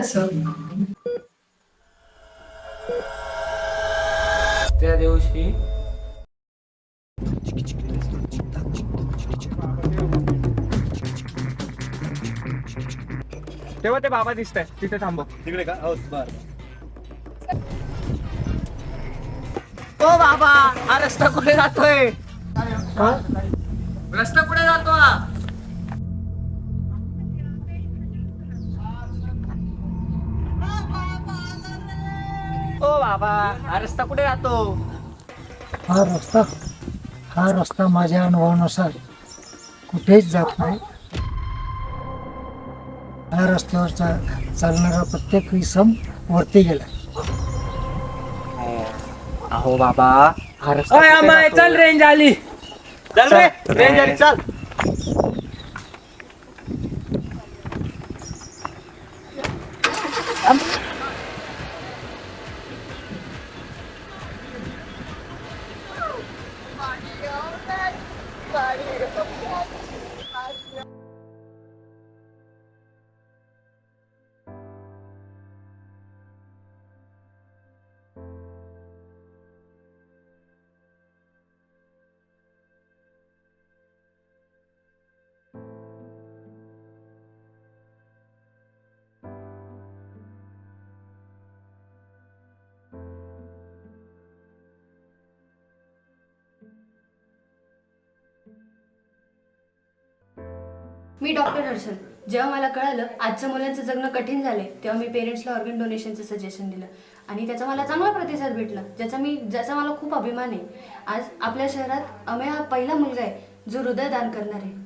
असं? त्या दिवशी तेव्हा ते बाबा दिसतंय तिथे थांबव. तिकडे का? हो बर. ओ बाबा, हा रस्ता कुठे जातोय? रस्ता कुठे जातो हा? ओ बाबा, हा रस्ता कुठे जातो? हा रस्ता माझ्या अनुभवानुसार कुठेच जात नाही. या रस्त्यावर चालणारा प्रत्येक इसम वरती गेला. अहो बाबा, हा रस्ता कुठे जातो? चल रेंज आली. चल रे, रेंज आली, चल. मी डॉक्टर हर्षल. जेव्हा मला कळालं आजच्या मुलांचं जगणं कठीण झालंय, तेव्हा मी पेरेंट्सला ऑर्गन डोनेशनचं सजेशन दिलं आणि त्याचा मला चांगला प्रतिसाद भेटला, ज्याचा मला खूप अभिमान आहे. आज आपल्या शहरात अमेय हा पहिला मुलगा आहे जो हृदय दान करणार आहे.